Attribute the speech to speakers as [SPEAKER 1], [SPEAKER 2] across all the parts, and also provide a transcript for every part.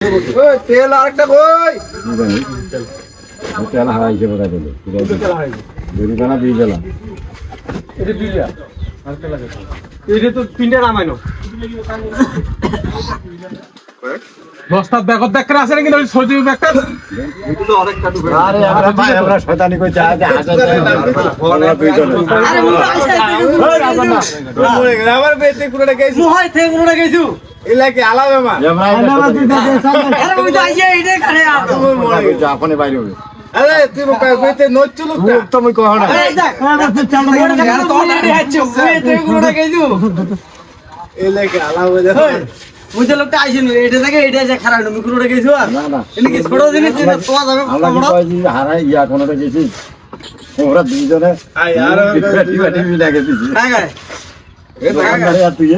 [SPEAKER 1] তেল আরেকটা কই
[SPEAKER 2] তেল হারাইছে বোধ হয় দুই বেলা
[SPEAKER 3] এটা দুইটা আরেকটা লাগে এটা তো তিনটা নামাইনো বস্তা ব্যাগত দেখ করে আছে নাকি ওই সজি ব্যাগটা
[SPEAKER 1] এগুলো আরেকটা টুকু
[SPEAKER 2] আরে আমরা শয়তানি কই চা যে হাজার
[SPEAKER 4] আরে মুই আইছে
[SPEAKER 1] আমার বেতে কুড়াটা গেছি
[SPEAKER 4] মুই থেকে কোনটা গেছু
[SPEAKER 1] এলাকে আলাদা মা
[SPEAKER 4] আরে মুই তো আইছে এইটা খারে আর
[SPEAKER 2] আপনি বাইরে হবে
[SPEAKER 1] আরে তুই বেতে নচ চলুক
[SPEAKER 2] মুখ তো মুই কহ না
[SPEAKER 4] এই দেখ তোর রেডি হচ্ছে মুই থেকে কোনটা গেছু
[SPEAKER 1] এলাকে আলাদা
[SPEAKER 4] মুই তো লোকটা আইছে নি এটা থেকে এটা যে খারাপ মুই কোনটা গেছু আর
[SPEAKER 2] না না
[SPEAKER 4] এনে কি ছোট জিনিস না তোয়া যাবে
[SPEAKER 2] আমরা কি কই যে হারাই ইয়া কোনটা গেছি ওরা দুইজনে
[SPEAKER 1] আই আর
[SPEAKER 2] টিভি লাগে দিছি
[SPEAKER 4] কাকা
[SPEAKER 2] দোকানদার আর তুই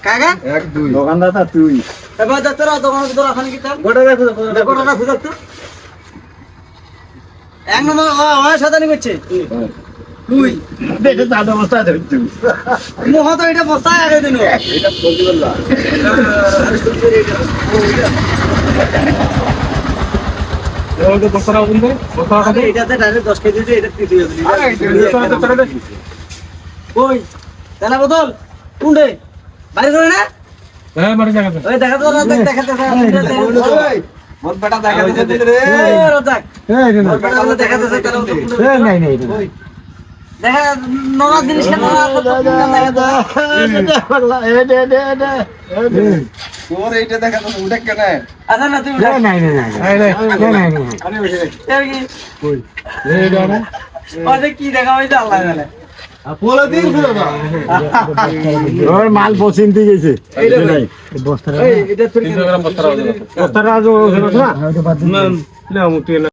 [SPEAKER 4] কাকা
[SPEAKER 1] 1 2
[SPEAKER 2] দোকানদার তা তুই
[SPEAKER 4] এবার যা তোরা দোকান ভিতর এখন কি তার
[SPEAKER 1] গোটা রাখো
[SPEAKER 4] গোটাটা খুঁজা তো এক নম্বর আমার সাথে করছে তুই
[SPEAKER 2] দেখে দাদা অবস্থা দেখছি
[SPEAKER 4] মুহ তো এটা বস্তায় আগে দিন
[SPEAKER 1] এটা বলতে বললা
[SPEAKER 3] ওই বস্তাটা ওদিন করে বস্তাটা কাটে
[SPEAKER 4] এটাতে ডাইরেক্ট 10 কেজি দিয়ে এটা দিয়ে দিবি ওই তেলা বোতল কোনডে বাইরে করে না
[SPEAKER 3] হ্যাঁ মারি জায়গা
[SPEAKER 4] ওই দেখা তো দেখা
[SPEAKER 1] মোর বেটা দেখা দিতে রে
[SPEAKER 4] রাজাক
[SPEAKER 3] এই রে
[SPEAKER 4] মোর বেটা দেখা দিতে তেলা বোতল
[SPEAKER 3] নাই নাই
[SPEAKER 4] দেখা নরম জিনিস দেখা
[SPEAKER 1] তোর এইটা দেখা তো উঠে কেন
[SPEAKER 4] আচ্ছা না তুমি
[SPEAKER 3] নাই এই দাও
[SPEAKER 4] ওই কি দেখা হইছে আল্লাহ জানে
[SPEAKER 1] পোলা দিন ছিল না
[SPEAKER 2] ওর মাল পছন্দ গেছে
[SPEAKER 1] এইটা
[SPEAKER 2] নাই
[SPEAKER 3] বস্তাটা
[SPEAKER 4] এই এটা
[SPEAKER 3] 300 গ্রাম বস্তাটা
[SPEAKER 2] বস্তাটা আজ না
[SPEAKER 3] না মুতি